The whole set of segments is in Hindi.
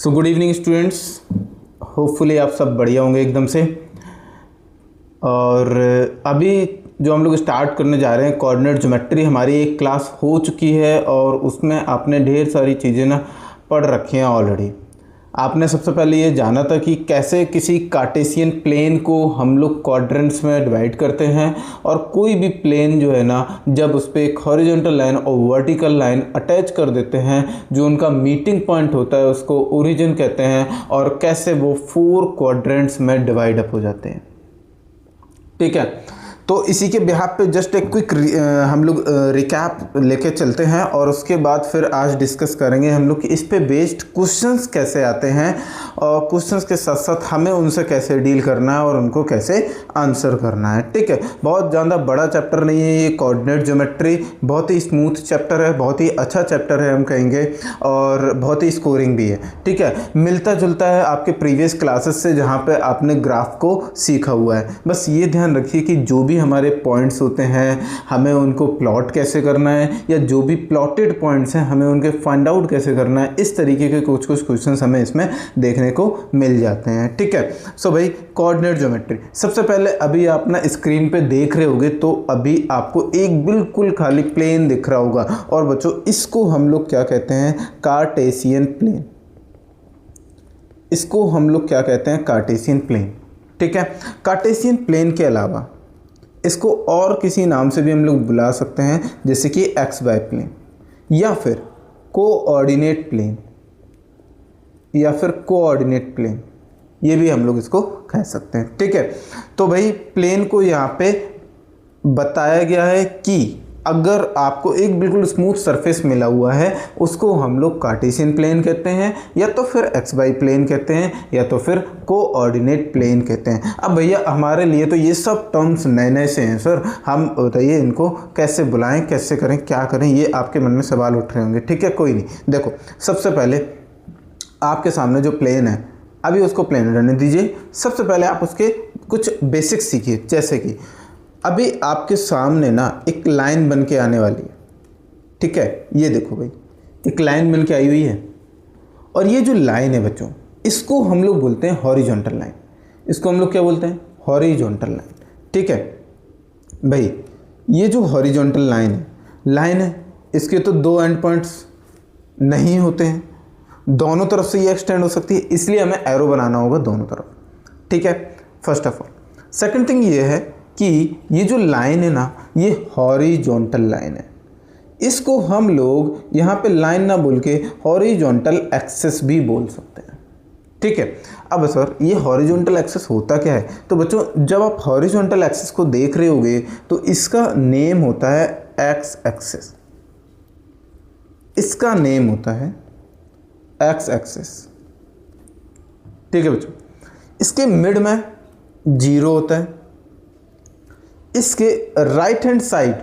So good evening students, hopefully आप सब बढ़िया होंगे एकदम से। और अभी जो हम लोग स्टार्ट करने जा रहे हैं कोऑर्डिनेट ज्योमेट्री, हमारी एक क्लास हो चुकी है और उसमें आपने ढेर सारी चीज़ें ना पढ़ रखी हैं ऑलरेडी। आपने सबसे पहले ये जाना था कि कैसे किसी कार्टेशियन प्लेन को हम लोग क्वाड्रेंट्स में डिवाइड करते हैं, और कोई भी प्लेन जो है ना, जब उस पर एक हॉरिजॉन्टल लाइन और वर्टिकल लाइन अटैच कर देते हैं, जो उनका मीटिंग पॉइंट होता है उसको ओरिजिन कहते हैं, और कैसे वो 4 क्वाड्रेंट्स में डिवाइड अप हो जाते हैं। ठीक है, तो इसी के बिहाफ पे जस्ट एक क्विक हम लोग रिकैप लेके चलते हैं, और उसके बाद फिर आज डिस्कस करेंगे हम लोग कि इस पे बेस्ड क्वेश्चंस कैसे आते हैं, और क्वेश्चंस के साथ साथ हमें उनसे कैसे डील करना है और उनको कैसे आंसर करना है। ठीक है, बहुत ज़्यादा बड़ा चैप्टर नहीं है ये कोऑर्डिनेट ज्योमेट्री, बहुत ही स्मूथ चैप्टर है, बहुत ही अच्छा चैप्टर है हम कहेंगे, और बहुत ही स्कोरिंग भी है। ठीक है, मिलता जुलता है आपके प्रीवियस क्लासेस से जहाँ पे आपने ग्राफ को सीखा हुआ है। बस ये ध्यान रखिए कि जो भी हमारे पॉइंट्स होते हैं हमें उनको प्लॉट कैसे करना है, या जो भी प्लॉटेड पॉइंट्स हैं हमें उनके फाइंड आउट कैसे करना है, इस तरीके के कुछ क्वेश्चंस हमें इसमें देखने को मिल जाते हैं। ठीक है, सो भाई कोऑर्डिनेट ज्योमेट्री, सबसे पहले अभी आप ना स्क्रीन पे देख रहे होगे तो अभी आपको एक बिल्कुल खाली प्लेन दिख रहा होगा, और बच्चों इसको हम लोग क्या कहते हैं, कार्टेशियन प्लेन। इसको हम लोग क्या कहते हैं, कार्टेशियन प्लेन। ठीक है, कार्टेशियन प्लेन के अलावा इसको और किसी नाम से भी हम लोग बुला सकते हैं, जैसे कि एक्स वाई प्लेन, या फिर कोऑर्डिनेट प्लेन, या फिर कोऑर्डिनेट प्लेन, ये भी हम लोग इसको कह सकते हैं। ठीक है, तो भाई प्लेन को यहाँ पे बताया गया है कि अगर आपको एक बिल्कुल स्मूथ सरफेस मिला हुआ है उसको हम लोग कार्टेशियन प्लेन कहते हैं, या तो फिर एक्स वाई प्लेन कहते हैं, या तो फिर कोऑर्डिनेट प्लेन कहते हैं। अब भैया हमारे लिए तो ये सब टर्म्स नए नए से हैं सर, हम बताइए इनको कैसे बुलाएं, कैसे करें, क्या करें, ये आपके मन में सवाल उठ रहे होंगे। ठीक है, कोई नहीं, देखो सबसे पहले आपके सामने जो प्लेन है अभी उसको प्लेन रहने दीजिए। सबसे पहले आप उसके कुछ बेसिक्स सीखिए, जैसे कि अभी आपके सामने ना एक लाइन बन के आने वाली है। ठीक है, ये देखो भाई एक लाइन बन के आई हुई है, और ये जो लाइन है बच्चों इसको हम लोग बोलते हैं हॉरिजॉन्टल लाइन। इसको हम लोग क्या बोलते हैं, हॉरिजॉन्टल लाइन। ठीक है भाई, ये जो हॉरिजॉन्टल लाइन है इसके तो 2 एंड पॉइंट्स नहीं होते हैं, दोनों तरफ से ये एक्सटेंड हो सकती है, इसलिए हमें एरो बनाना होगा दोनों तरफ। ठीक है, first of all. Second thing ये है कि ये जो लाइन है ना, ये हॉरिजॉन्टल लाइन है। इसको हम लोग यहाँ पे लाइन ना बोल के हॉरिजॉन्टल एक्सिस भी बोल सकते हैं। ठीक है, अब सर ये हॉरिजॉन्टल एक्सिस होता क्या है, तो बच्चों जब आप हॉरिजॉन्टल एक्सिस को देख रहे होगे तो इसका नेम होता है एक्स एक्सिस। इसका नेम होता है एक्स एक्सिस। ठीक है बच्चों, इसके मिड में 0 होता है, इसके right hand side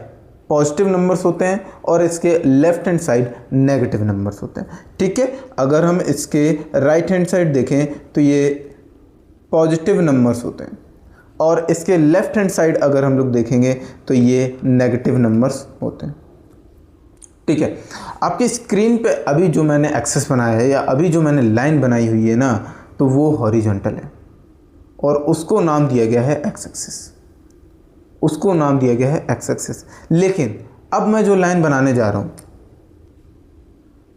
positive numbers होते हैं, और इसके left hand side negative numbers होते हैं। ठीक है, अगर हम इसके राइट हैंड साइड देखें तो ये पॉजिटिव नंबर्स होते हैं, और इसके लेफ्ट हैंड साइड अगर हम लोग देखेंगे तो ये नेगेटिव नंबर्स होते हैं। ठीक है, आपकी स्क्रीन पे अभी जो मैंने एक्सिस बनाया है, या अभी जो मैंने लाइन बनाई हुई है ना, तो वो हॉरिजॉन्टल है, और उसको नाम दिया गया है एक्स एक्सिस। उसको नाम दिया गया है एक्स एक्सिस। लेकिन अब मैं जो लाइन बनाने जा रहा हूं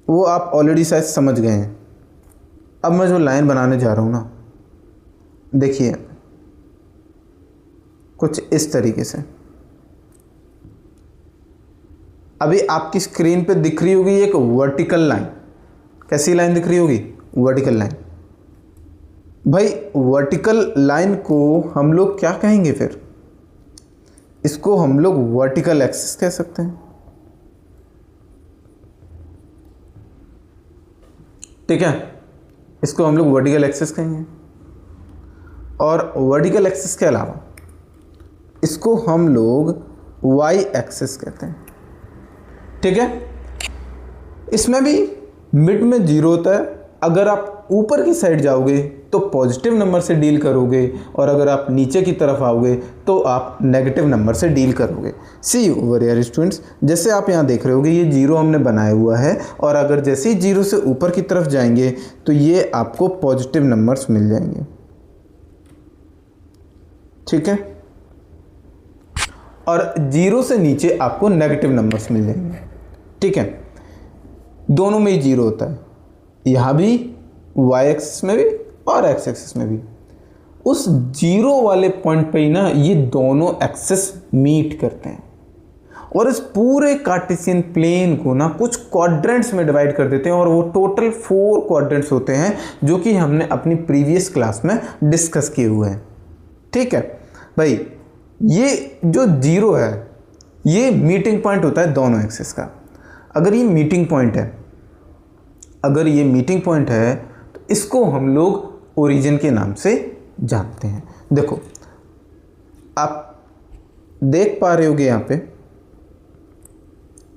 वो आप ऑलरेडी शायद समझ गए हैं। अब मैं जो लाइन बनाने जा रहा हूं ना, देखिए कुछ इस तरीके से। अभी आपकी स्क्रीन पे दिख रही होगी एक वर्टिकल लाइन। कैसी लाइन दिख रही होगी, वर्टिकल लाइन। भाई वर्टिकल लाइन को हम लोग क्या कहेंगे फिर, इसको हम लोग वर्टिकल एक्सिस कह सकते हैं। ठीक है, इसको हम लोग वर्टिकल एक्सिस कहेंगे, और वर्टिकल एक्सिस के अलावा इसको हम लोग वाई एक्सिस कहते हैं। ठीक है, इसमें भी मिड में 0 होता है, अगर आप ऊपर की साइड जाओगे तो पॉजिटिव नंबर से डील करोगे, और अगर आप नीचे की तरफ आओगे तो आप नेगेटिव नंबर से डील करोगे। सी यू ओवर हियर स्टूडेंट्स, जैसे आप यहाँ देख रहे होगे ये जीरो हमने बनाया हुआ है, और अगर जैसे ही जीरो से ऊपर की तरफ जाएंगे तो ये आपको पॉजिटिव नंबर्स मिल जाएंगे। ठीक है, और जीरो से नीचे आपको नेगेटिव नंबर्स मिल जाएंगे। ठीक है, दोनों में ही जीरो होता है, यहाँ भी वाई एक्सिस में भी और एक्स एक्सिस में भी। उस जीरो वाले पॉइंट पे ही ना ये दोनों एक्सिस मीट करते हैं, और इस पूरे कार्टेशियन प्लेन को ना कुछ क्वाड्रेंट्स में डिवाइड कर देते हैं, और वो टोटल 4 क्वाड्रेंट्स होते हैं जो कि हमने अपनी प्रीवियस क्लास में डिस्कस किए हुए हैं। ठीक है भाई, ये जो जीरो है ये मीटिंग पॉइंट होता है दोनों एक्सिस का। अगर ये मीटिंग पॉइंट है, अगर ये मीटिंग पॉइंट है तो इसको हम लोग ओरिजिन के नाम से जानते हैं। देखो आप देख पा रहे होगे यहाँ पे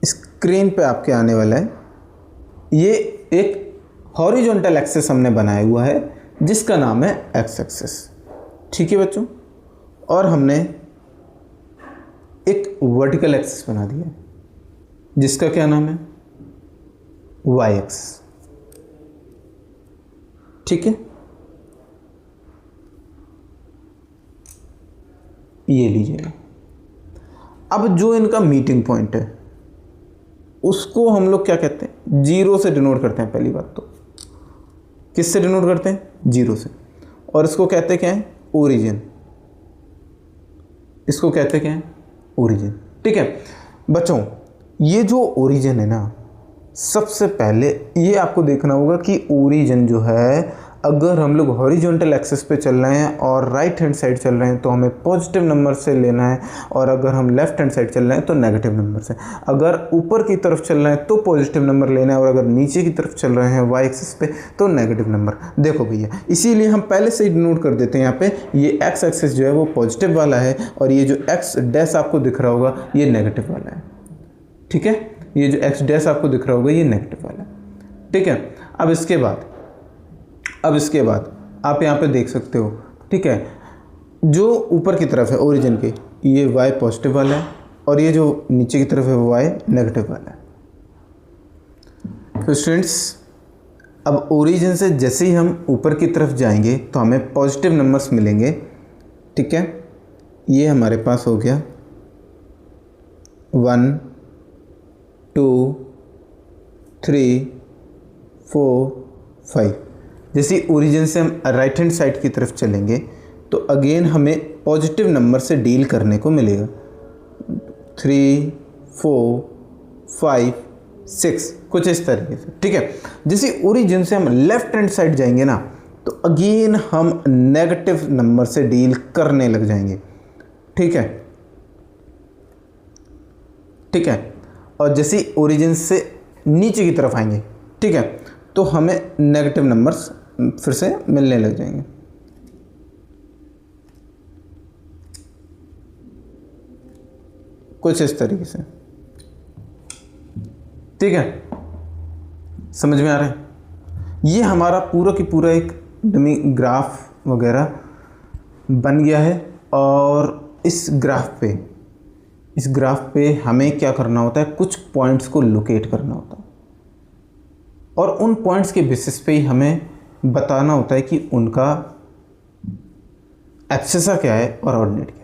स्क्रीन पे आपके आने वाला है, ये एक हॉरिजॉन्टल एक्सिस हमने बनाया हुआ है जिसका नाम है एक्स एक्सिस। ठीक है बच्चों, और हमने एक वर्टिकल एक्सिस बना दिया है जिसका क्या नाम है वाई एक्सिस। ठीक है, ये लीजिएगा। अब जो इनका मीटिंग पॉइंट है उसको हम लोग क्या कहते हैं, जीरो से डिनोट करते हैं। पहली बात तो किससे डिनोट करते हैं, जीरो से, और इसको कहते क्या है, ओरिजिन। इसको कहते क्या है, ओरिजिन। ठीक है बच्चों, ये जो ओरिजिन है ना, सबसे पहले ये आपको देखना होगा कि ओरिजिन जो है, अगर हम लोग हॉरिजॉन्टल एक्सिस पे चल रहे हैं और राइट हैंड साइड चल रहे हैं तो हमें पॉजिटिव नंबर से लेना है, और अगर हम लेफ्ट हैंड साइड चल रहे हैं तो नेगेटिव नंबर से। अगर ऊपर की तरफ चल रहे हैं तो पॉजिटिव नंबर लेना है, और अगर नीचे की तरफ चल रहे हैं वाई एक्सिस पे तो नेगेटिव नंबर। देखो भैया, इसीलिए हम पहले से ही नोट कर देते हैं यहाँ पे, ये एक्स एक्सिस जो है वो पॉजिटिव वाला है, और ये जो एक्स डैश आपको दिख रहा होगा ये नेगेटिव वाला है। ठीक है, ये जो एक्स डैश आपको दिख रहा होगा ये नेगेटिव वाला है। ठीक है, अब इसके बाद आप यहाँ पे देख सकते हो। ठीक है, जो ऊपर की तरफ है ओरिजिन के, ये y पॉजिटिव वाला है, और ये जो नीचे की तरफ है वो y नेगेटिव वाला है। तो स्टूडेंट्स, अब ओरिजिन से जैसे ही हम ऊपर की तरफ जाएंगे तो हमें पॉजिटिव नंबर्स मिलेंगे। ठीक है, ये हमारे पास हो गया 1 2 3 4 5। जैसे ओरिजिन से हम राइट हैंड साइड की तरफ चलेंगे तो अगेन हमें पॉजिटिव नंबर से डील करने को मिलेगा। 3 4 5 6 कुछ इस तरीके से। ठीक है, जैसे ओरिजिन से हम लेफ्ट हैंड साइड जाएंगे ना तो अगेन हम नेगेटिव नंबर से डील करने लग जाएंगे। ठीक है, ठीक है, और जैसे ओरिजिन से नीचे की तरफ आएंगे, ठीक है, तो हमें नेगेटिव नंबर्स फिर से मिलने लग जाएंगे। कुछ इस तरीके से। ठीक है, समझ में आ रहा है? ये हमारा पूरा की पूरा एक डमी ग्राफ वगैरह बन गया है, और इस ग्राफ पे हमें क्या करना होता है, कुछ पॉइंट्स को लोकेट करना होता है, और उन पॉइंट्स के बेसिस पे ही हमें बताना होता है कि उनका एब्सिसा क्या है और ऑर्डिनेट क्या है।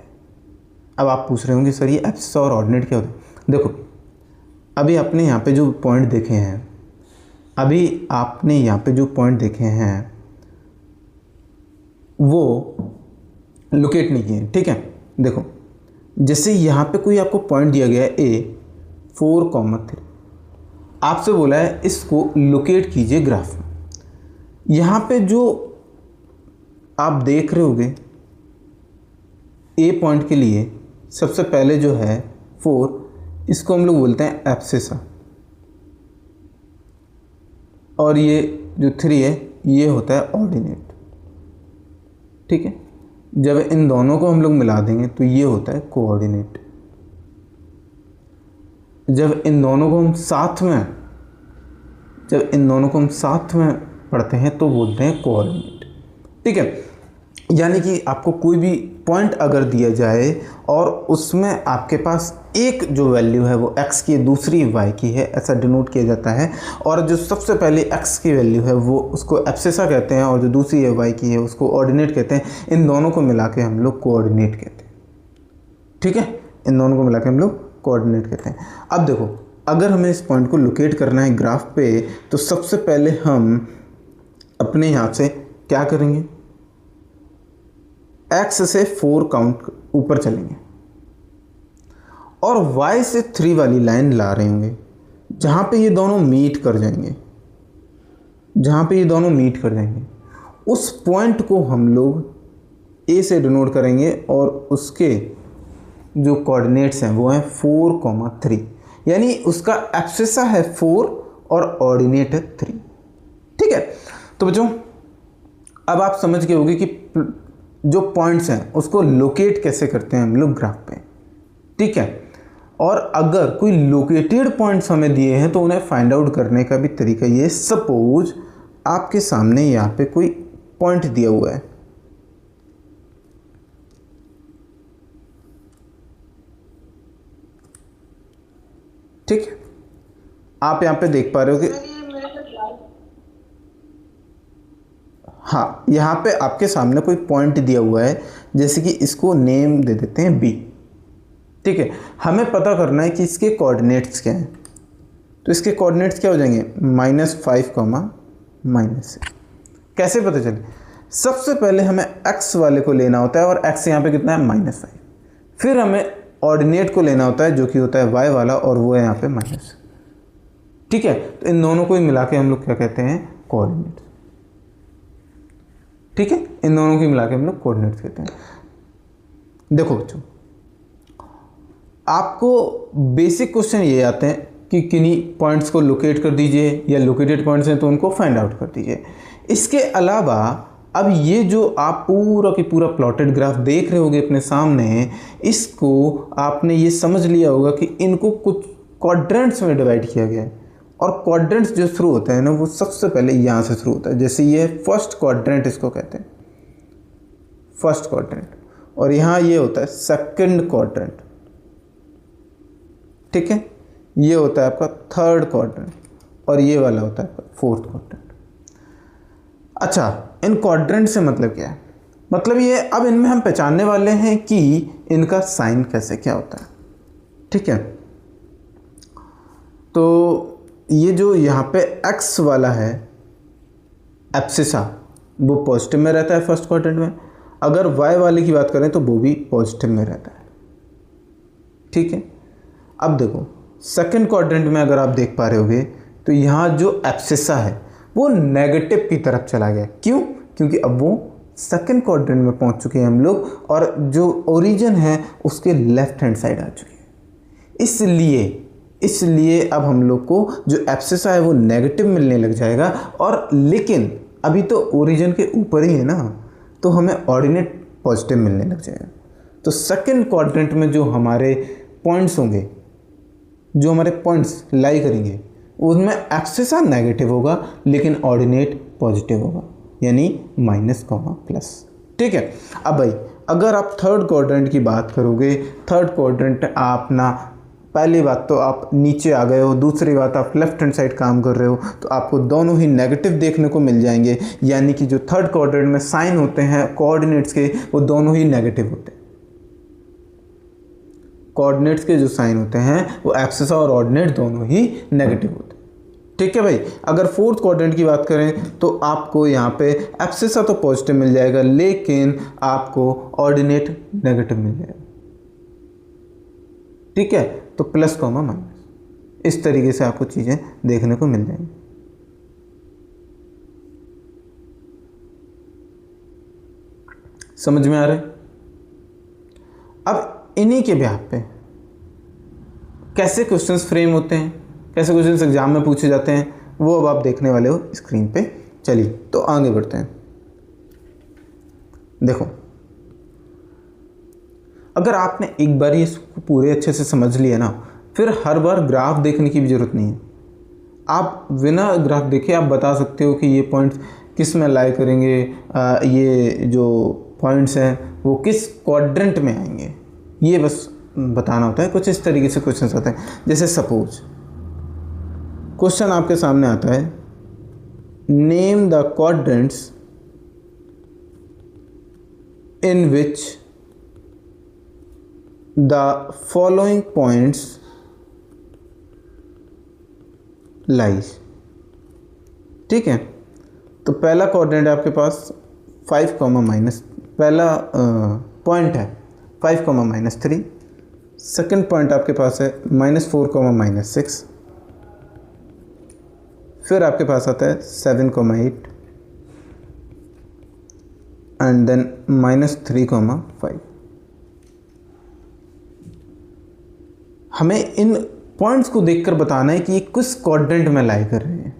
अब आप पूछ रहे होंगे सर ये एब्सिसा और ऑर्डिनेट क्या होता है? देखो, अभी आपने यहाँ पे जो पॉइंट देखे हैं, वो लोकेट नहीं किए। ठीक है, देखो जैसे यहाँ पे कोई आपको पॉइंट दिया गया है A 4,3, आपसे बोला है इसको लोकेट कीजिए ग्राफ में। यहाँ पे जो आप देख रहे होगे A पॉइंट के लिए सबसे पहले जो है 4, इसको हम लोग बोलते हैं एब्सिसा, और ये जो 3 है ये होता है ऑर्डिनेट। ठीक है, जब इन दोनों को हम लोग मिला देंगे तो ये होता है कोऑर्डिनेट। जब इन दोनों को हम साथ में पढ़ते हैं तो बोलते हैं कोऑर्डिनेट। ठीक है, यानी कि आपको कोई भी पॉइंट अगर दिया जाए और उसमें आपके पास एक जो वैल्यू है वो x की, दूसरी y की है, ऐसा डिनोट किया जाता है। और जो सबसे पहले x की वैल्यू है वो उसको एब्सिसा कहते हैं और जो दूसरी है y की है उसको ऑर्डिनेट कहते हैं। इन दोनों को मिला के हम लोग कोऑर्डिनेट कहते हैं। ठीक है, इन दोनों को मिला के हम लोग कोऑर्डिनेट कहते हैं। अब देखो, अगर हमें इस पॉइंट को लोकेट करना है ग्राफ पे तो सबसे पहले हम अपने यहाँ से क्या करेंगे, x से 4 काउंट ऊपर चलेंगे और y से 3 वाली लाइन ला रहे होंगे जहाँ पे ये दोनों मीट कर जाएंगे, जहाँ पे ये दोनों मीट कर जाएंगे उस पॉइंट को हम लोग a से डिनोट करेंगे और उसके जो कोऑर्डिनेट्स हैं वो हैं 4,3, यानी उसका एब्सिसा है 4 और ऑर्डिनेट है 3। ठीक है, तो बच्चों अब आप समझ गए होंगे कि जो पॉइंट्स हैं उसको लोकेट कैसे करते हैं हम लोग ग्राफ पे। ठीक है, और अगर कोई लोकेटेड पॉइंट्स हमें दिए हैं तो उन्हें फाइंड आउट करने का भी तरीका ये, सपोज आपके सामने यहाँ पे कोई पॉइंट दिया हुआ है, ठीक है, आप यहाँ पे देख पा रहे हो कि हाँ, यहाँ पे आपके सामने कोई पॉइंट दिया हुआ है, जैसे कि इसको नेम दे देते हैं बी। ठीक है, हमें पता करना है कि इसके कोऑर्डिनेट्स क्या हैं, तो इसके कोऑर्डिनेट्स क्या हो जाएंगे, -5, -6। कैसे पता चले, सबसे पहले हमें x वाले को लेना होता है और x यहाँ पे कितना है -5, फिर हमें ऑर्डिनेट को लेना होता है जो कि होता है y वाला और वो है यहाँ पे माइनस। ठीक है, तो इन दोनों को ही मिला के हम लोग क्या कहते हैं, कोऑर्डिनेट्स। ठीक है, इन दोनों को मिला के हम लोग कोऑर्डिनेट्स कहते हैं। देखो बच्चों, आपको बेसिक क्वेश्चन ये आते हैं कि किन्हीं पॉइंट्स को लोकेट कर दीजिए या लोकेटेड पॉइंट्स हैं तो उनको फाइंड आउट कर दीजिए। इसके अलावा अब ये जो आप पूरा की पूरा प्लॉटेड ग्राफ देख रहे होगे अपने सामने, इसको आपने ये समझ लिया होगा कि इनको कुछ क्वाड्रेंट्स में डिवाइड किया गया है और क्वाड्रेंट्स जो शुरू होते हैं ना वो सबसे पहले यहाँ से शुरू होता है। जैसे ये फर्स्ट क्वाड्रेंट इसको कहते हैं, फर्स्ट क्वाड्रेंट, और यहाँ ये होता है सेकंड क्वाड्रेंट। ठीक है, ये होता है आपका थर्ड क्वाड्रेंट और ये वाला होता है आपका फोर्थ क्वाड्रेंट। अच्छा, इन क्वाड्रेंट से मतलब क्या है, मतलब ये अब इनमें हम पहचानने वाले हैं कि इनका साइन कैसे क्या होता है। ठीक है, तो ये जो यहाँ पे x वाला है एब्सिसा वो पॉजिटिव में रहता है फर्स्ट क्वाड्रेंट में, अगर y वाले की बात करें तो वो भी पॉजिटिव में रहता है। ठीक है, अब देखो सेकंड क्वाड्रेंट में अगर आप देख पा रहे होगे तो यहाँ जो एब्सिसा है वो नेगेटिव की तरफ चला गया। क्यों? क्योंकि अब वो सेकंड क्वाड्रेंट में पहुँच चुके हैं हम लोग और जो ओरिजिन है उसके लेफ्ट हैंड साइड आ चुके हैं। इसलिए अब हम लोग को जो एब्सिसा है वो नेगेटिव मिलने लग जाएगा, और लेकिन अभी तो ओरिजिन के ऊपर ही है ना, तो हमें ऑर्डिनेट पॉजिटिव मिलने लग जाएगा। तो सेकंड क्वाड्रेंट में जो हमारे पॉइंट्स होंगे, जो हमारे पॉइंट्स लाई करेंगे, उसमें एब्सिसा नेगेटिव होगा लेकिन ऑर्डिनेट पॉजिटिव होगा, यानी माइनस कॉमा प्लस। ठीक है, अब भाई अगर आप थर्ड क्वाड्रेंट की बात करोगे, थर्ड क्वाड्रेंट आप ना, पहली बात तो आप नीचे आ गए हो, दूसरी बात आप लेफ्ट हैंड साइड काम कर रहे हो, तो आपको दोनों ही नेगेटिव देखने को मिल जाएंगे, यानी कि जो थर्ड क्वाड्रेंट में साइन होते हैं कोऑर्डिनेट्स के वो दोनों ही नेगेटिव होते हैं। कोऑर्डिनेट्स के जो साइन होते हैं वो एब्सिसा और ऑर्डिनेट दोनों ही नेगेटिव होते हैं। ठीक है भाई, अगर फोर्थ क्वाड्रेंट की बात करें तो आपको यहाँ पे एब्सिसा तो पॉजिटिव मिल जाएगा लेकिन आपको ऑर्डिनेट नेगेटिव मिल जाएगा। ठीक है, तो प्लस कॉमा माइनस, इस तरीके से आपको चीज़ें देखने को मिल जाएंगी। समझ में आ रहा है? अब इन्हीं के ब्याह पे कैसे क्वेश्चंस फ्रेम होते हैं, कैसे क्वेश्चंस एग्जाम में पूछे जाते हैं, वो अब आप देखने वाले हो स्क्रीन पे। चलिए तो आगे बढ़ते हैं। देखो, अगर आपने एक बार ये पूरे अच्छे से समझ लिया ना, फिर हर बार ग्राफ देखने की भी ज़रूरत नहीं है। आप बिना ग्राफ देखे आप बता सकते हो कि ये पॉइंट्स किस में लाई करेंगे, ये जो पॉइंट्स हैं वो किस क्वाड्रेंट में आएंगे, ये बस बताना होता है। कुछ इस तरीके से क्वेश्चन आते हैं। जैसे सपोज क्वेश्चन आपके सामने आता है, name the quadrants in which the following points lies। ठीक है, तो पहला क्वाड्रेंट है आपके पास 5, पहला पॉइंट है 5, -3। सेकंड पॉइंट आपके पास है -4, -6। फिर आपके पास आता है 7, 8 एंड देन -3, 5। हमें इन पॉइंट्स को देखकर बताना है कि ये किस क्वाड्रेंट में लाई कर रहे हैं।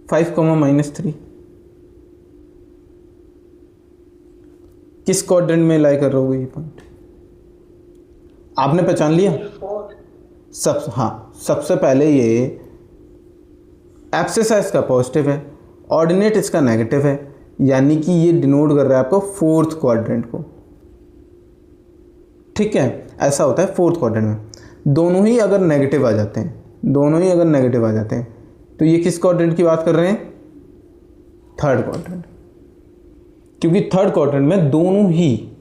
-3 किस क्वाड्रेंट में लाई कर रहे हो ये पॉइंट? आपने पहचान लिया? सबसे पहले ये एक्सिस इसका पॉजिटिव है, ऑर्डिनेट इसका नेगेटिव है, यानी कि ये डिनोट कर रहा है आपको फोर्थ क्वाड्रेंट को। ठीक है, ऐसा होता है फोर्थ क्वाड्रेंट में। दोनों ही अगर नेगेटिव आ जाते हैं, तो ये किस क्वाड्रेंट की बात कर रहे हैं? थर्ड क्वाड्रेंट, क्योंकि थर्ड क्वाड्रेंट में दोनों ही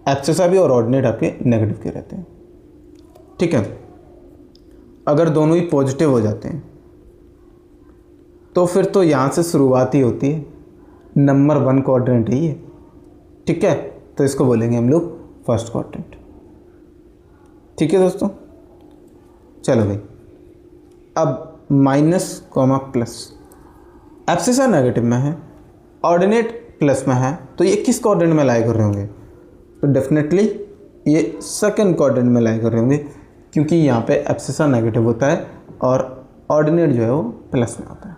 एक्सिस भी और ऑर्डिनेट आपके नेगेटिव के रहते हैं। ठीक है, अगर दोनों ही पॉजिटिव हो जाते हैं तो फिर तो यहाँ से शुरुआत ही होती है, नंबर 1 क्वाड्रेंट ही है। ठीक है, तो इसको बोलेंगे हम लोग फर्स्ट क्वाड्रेंट। ठीक है दोस्तों, चलो भाई, अब minus comma plus, abscess negative में है, ऑर्डिनेट प्लस में है, तो ये किस क्वाड्रेंट में लाई कर रहे होंगे? तो डेफिनेटली ये सेकंड क्वाड्रेंट में लाई कर रहे होंगे, क्योंकि यहाँ पे एब्सिस नेगेटिव होता है और ऑर्डिनेट जो है वो प्लस में होता है।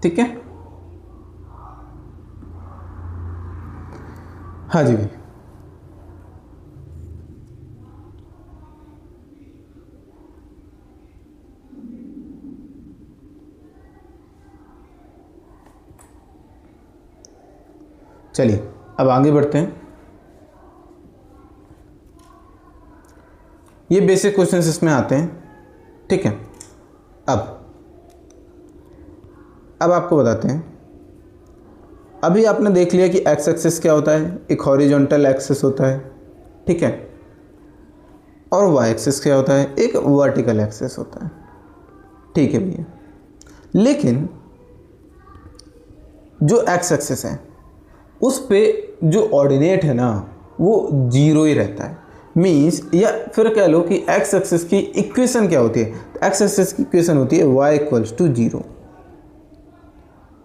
ठीक है, हाँ जी भाई। चलिए अब आगे बढ़ते हैं। ये बेसिक क्वेश्चंस इसमें आते हैं। ठीक है, अब आपको बताते हैं। अभी आपने देख लिया कि एक्स एक्सिस क्या होता है, एक हॉरिजॉन्टल एक्सिस होता है। ठीक है, और वाई एक्सिस क्या होता है, एक वर्टिकल एक्सिस होता है। ठीक है भैया, लेकिन जो एक्स एक्सिस है उस पे जो ऑर्डिनेट है ना वो 0 ही रहता है। मीन्स, या फिर कह लो कि एक्स एक्सिस की इक्वेशन क्या होती है? एक्स एक्सिस की इक्वेशन होती है y equals to 0।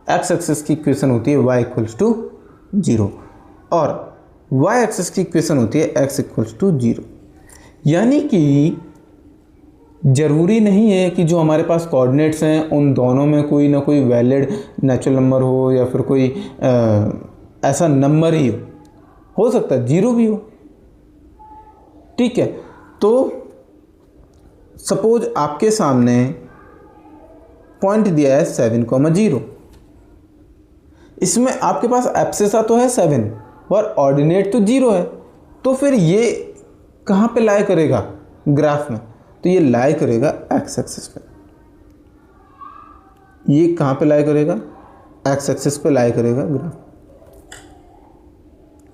X axis की इक्वेशन होती है y इक्वल्स टू 0 और y एक्सिस की इक्वेशन होती है x इक्वल्स टू 0। यानी कि ज़रूरी नहीं है कि जो हमारे पास कोऑर्डिनेट्स हैं उन दोनों में कोई ना कोई वैलिड नेचुरल नंबर हो या फिर कोई ऐसा नंबर ही हो सकता है 0 भी हो। ठीक है, तो सपोज आपके सामने पॉइंट दिया है 7, 0। इसमें आपके पास एब्सिसा तो है 7 और ऑर्डिनेट तो 0 है, तो फिर ये कहाँ पे लाई करेगा ग्राफ में? तो ये लाई करेगा एक्स एक्सिस पे। ये कहाँ पे लाई करेगा? एक्स एक्सिस पे लाई करेगा ग्राफ।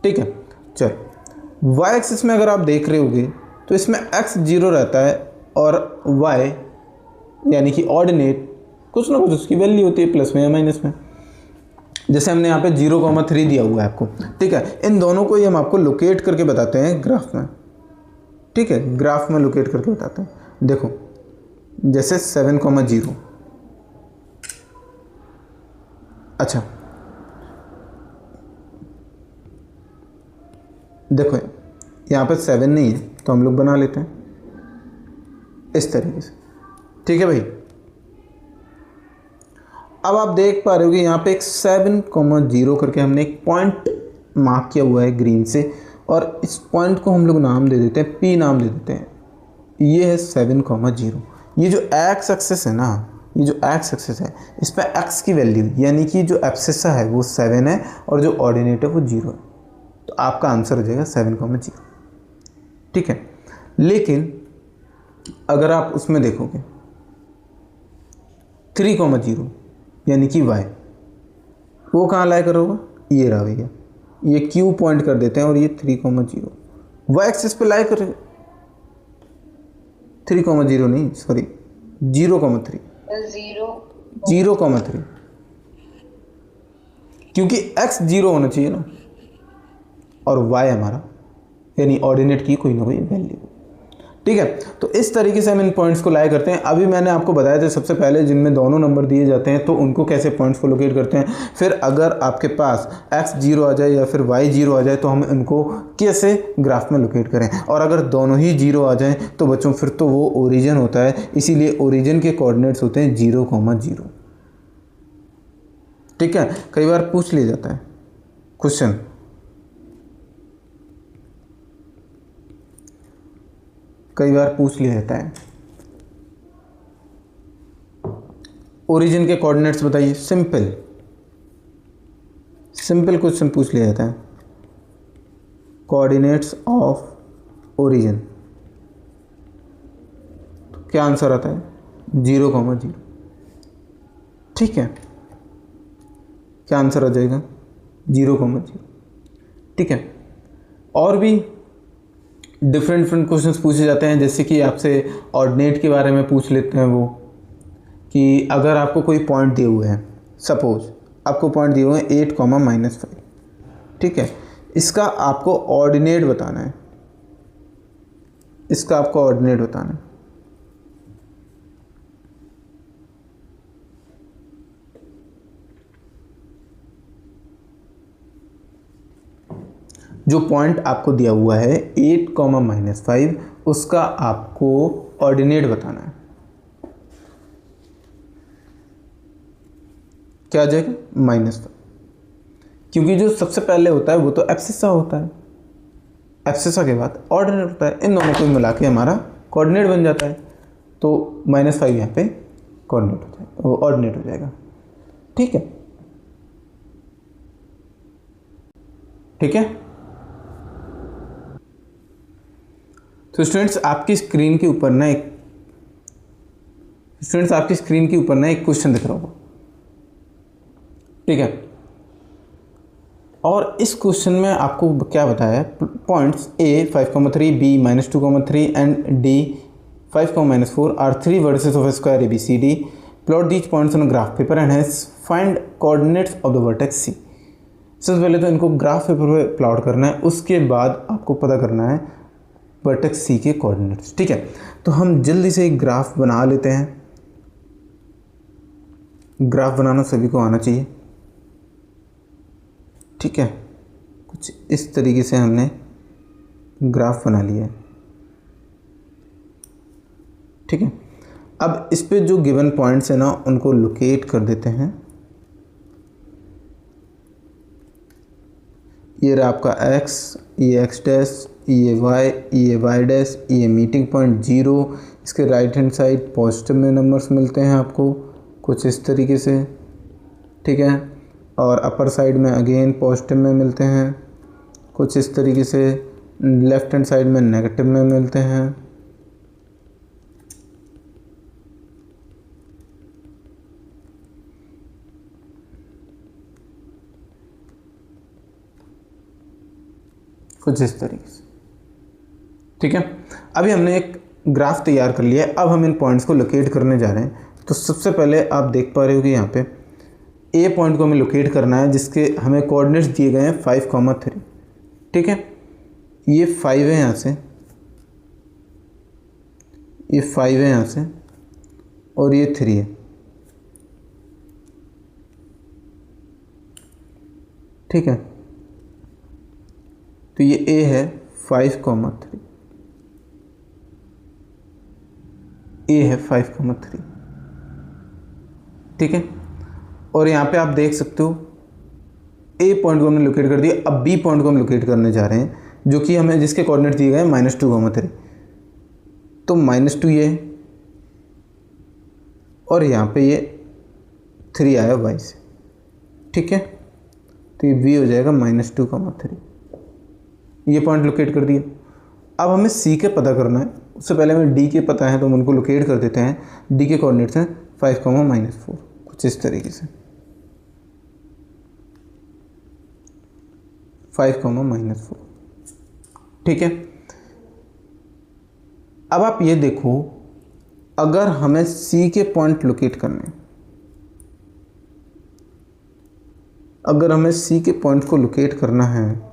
ठीक है, चलो वाई एक्सिस में अगर आप देख रहे होगे तो इसमें एक्स 0 रहता है और वाई यानी कि ऑर्डिनेट कुछ ना कुछ उसकी वैल्यू होती है प्लस में या माइनस में। जैसे हमने यहाँ पे 0,3 दिया हुआ है आपको। ठीक है, इन दोनों को ही हम आपको लोकेट करके बताते हैं ग्राफ में। ठीक है, ग्राफ में लोकेट करके बताते हैं। देखो जैसे 7,0। अच्छा देखो यहाँ पे 7 नहीं है तो हम लोग बना लेते हैं इस तरीके से। ठीक है भाई, अब आप देख पा रहे हो कि यहाँ पे एक 7,0 करके हमने एक पॉइंट मार्क किया हुआ है ग्रीन से, और इस पॉइंट को हम लोग नाम दे देते हैं, पी नाम दे देते हैं। ये है 7,0। ये जो एक्स एक्सेस है ना, ये जो एक्स एक्सेस है, इस पर एक्स की वैल्यू यानी कि जो एब्सिसा है वो 7 है और जो ऑर्डिनेट है वो 0 है। तो आपका आंसर हो जाएगा 7,0। ठीक है, लेकिन अगर आप उसमें देखोगे 3,0 यानी कि y, वो कहाँ लाई करोगे, ये रहा भैया, ये क्यू पॉइंट कर देते हैं और ये 3,0 वाई एक्सिस पे लाई करेंगे। 3,0 नहीं, सॉरी 0,3, 0,3, क्योंकि x 0 होना चाहिए ना, और y हमारा यानी ऑर्डिनेट की कोई ना कोई वैल्यू। ठीक है, तो इस तरीके से हम इन पॉइंट्स को लाया करते हैं। अभी मैंने आपको बताया था सबसे पहले जिनमें दोनों नंबर दिए जाते हैं तो उनको कैसे पॉइंट्स को लोकेट करते हैं। फिर अगर आपके पास x 0 आ जाए या फिर y 0 आ जाए तो हम इनको कैसे ग्राफ में लोकेट करें, और अगर दोनों ही 0 आ जाएं तो बच्चों फिर तो वो ओरिजिन होता है, इसीलिए ओरिजिन के कोऑर्डिनेट्स होते हैं 0,0। ठीक है, कई बार पूछ लिया जाता है क्वेश्चन, कई बार पूछ लिया जाता है ओरिजिन के कोऑर्डिनेट्स बताइए। सिंपल क्वेश्चन पूछ लिया जाता है, कोऑर्डिनेट्स ऑफ ओरिजिन, क्या आंसर आता है 0,0। ठीक है, क्या आंसर आ जाएगा 0,0। ठीक है, और भी डिफरेंट क्वेश्चंस पूछे जाते हैं, जैसे कि आपसे ऑर्डिनेट के बारे में पूछ लेते हैं वो, कि अगर आपको कोई पॉइंट दिए हुए हैं, सपोज आपको पॉइंट दिए हुए हैं 8,-5, ठीक है, इसका आपको ऑर्डिनेट बताना है, इसका आपको ऑर्डिनेट बताना है। जो पॉइंट आपको दिया हुआ है 8,-5, उसका आपको ऑर्डिनेट बताना है। क्या आ जाएगा -5, क्योंकि जो सबसे पहले होता है वो तो एब्सिसा होता है, एब्सिसा के बाद ऑर्डिनेट होता है, इन दोनों को मिला के हमारा कोऑर्डिनेट बन जाता है, तो -5 यहाँ पे कोऑर्डिनेट हो जाएगा, ऑर्डिनेट हो जाएगा। ठीक है, ठीक है। तो स्टूडेंट्स आपकी स्क्रीन के ऊपर ना एक क्वेश्चन दिख रहा होगा, ठीक है, और इस क्वेश्चन में आपको क्या बताया है, points A 5,3, B -2,3 and D 5,-4 are 3 vertices of square ABCD, plot these points on graph paper and has find coordinates of the vertex C। सबसे पहले तो इनको ग्राफ पेपर पे प्लॉट करना है, उसके बाद आपको पता करना है वर्टेक्स C के कोऑर्डिनेट्स। ठीक है, तो हम जल्दी से एक ग्राफ बना लेते हैं। ग्राफ बनाना सभी को आना चाहिए। ठीक है, कुछ इस तरीके से हमने ग्राफ बना लिया है। ठीक है, अब इस पे जो गिवन पॉइंट्स है ना उनको लोकेट कर देते हैं। ये रहा आपका x, ये x डैश, ये y डैश, ये मीटिंग पॉइंट 0। इसके राइट हैंड साइड पॉजिटिव में नंबर्स मिलते हैं आपको कुछ इस तरीके से। ठीक है, और अपर साइड में अगेन पॉजिटिव में मिलते हैं कुछ इस तरीके से, लेफ्ट हैंड साइड में नेगेटिव में मिलते हैं। कुछ इस तरीके से। ठीक है, अभी हमने एक ग्राफ तैयार कर लिया है, अब हम इन पॉइंट्स को लोकेट करने जा रहे हैं। तो सबसे पहले आप देख पा रहे हो कि यहाँ पे ए पॉइंट को हमें लोकेट करना है जिसके हमें कोऑर्डिनेट्स दिए गए हैं 5,3। ठीक है, ये 5 है यहाँ से, ये 5 है यहाँ से, और ये 3 है। ठीक है, तो ये ए है 5,3, ए है 5,3। ठीक है, और यहाँ पे आप देख सकते हो ए पॉइंट को हमने लोकेट कर दिया। अब बी पॉइंट को हम लोकेट करने जा रहे हैं, जो कि हमें जिसके कोऑर्डिनेट दिए गए हैं -2, तो -2 ये और यहाँ पे ये 3 आया y से, ठीक है। तो ये v हो जाएगा -2, 3। ये पॉइंट लोकेट कर दिया। अब हमें c के पता करना है, उससे पहले हमें d के पता है तो हम उनको लोकेट कर देते हैं। d के कोऑर्डिनेट्स हैं 5, -4, कुछ इस तरीके से 5, -4, ठीक है। अब आप ये देखो, अगर हमें c के पॉइंट लोकेट करने, अगर हमें c के पॉइंट को लोकेट करना है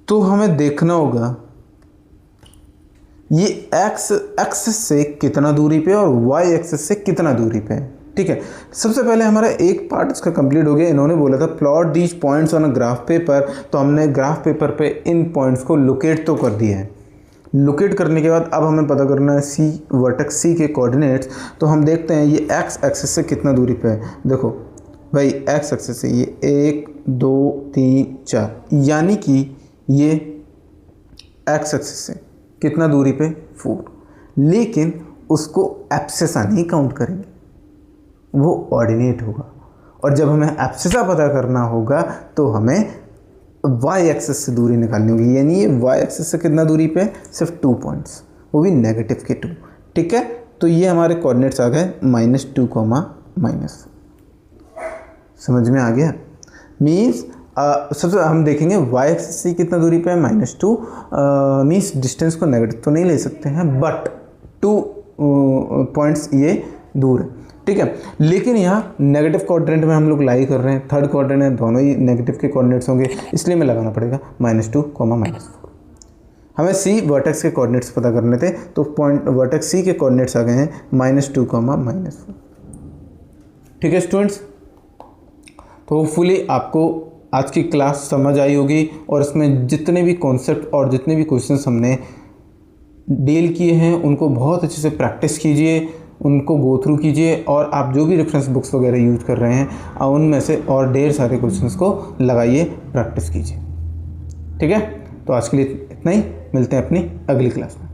तो हमें देखना होगा ये x एक्सिस से कितना दूरी पे और y एक्सिस से कितना दूरी पे है, ठीक है। सबसे पहले हमारा एक पार्ट इसका कंप्लीट हो गया। इन्होंने बोला था plot these points on a graph paper, तो हमने ग्राफ पेपर पे इन पॉइंट्स को लोकेट तो कर दिया है। लोकेट करने के बाद अब हमें पता करना है सी वर्टेक्स सी के कोऑर्डिनेट्स। तो हम देखते हैं ये x एक्सिस से कितना दूरी पे है। देखो भाई x एक्सिस से ये 1 2 3 4, यानी कि ये x एक्सिस से कितना दूरी पे 4, लेकिन उसको एब्सिसा नहीं काउंट करेंगे, वो ऑर्डिनेट होगा। और जब हमें एब्सिसा पता करना होगा तो हमें y एक्सिस से दूरी निकालनी होगी, यानी ये y एक्सिस से कितना दूरी पे, सिर्फ 2 पॉइंट्स, वो भी नेगेटिव के 2, ठीक है। तो ये हमारे कोऑर्डिनेट्स आ गए -2, समझ में आ गया। मीन्स सबसे हम देखेंगे y एक्सिस से कितना दूरी पे है -2, मीन्स डिस्टेंस को नेगेटिव तो नहीं ले सकते हैं, बट 2 पॉइंट्स ये दूर है, ठीक है। लेकिन यहाँ नेगेटिव कोऑर्डिनेट में हम लोग लाई कर रहे हैं, थर्ड कोऑर्डिनेट दोनों ही नेगेटिव के कोऑर्डिनेट्स होंगे, इसलिए मैं लगाना पड़ेगा -2, -4। हमें सी वर्टेक्स के कोऑर्डिनेट्स पता करने थे, तो पॉइंट वर्टेक्स सी के कोऑर्डिनेट्स आ गए हैं -2, -4, ठीक है स्टूडेंट्स। तो होपफुली आपको आज की क्लास समझ आई होगी और इसमें जितने भी कॉन्सेप्ट और जितने भी क्वेश्चंस हमने डील किए हैं उनको बहुत अच्छे से प्रैक्टिस कीजिए, उनको गो थ्रू कीजिए, और आप जो भी रेफरेंस बुक्स वगैरह यूज कर रहे हैं उनमें से और ढेर सारे क्वेश्चंस को लगाइए, प्रैक्टिस कीजिए, ठीक है। तो आज के लिए इतना ही, मिलते हैं अपनी अगली क्लास में।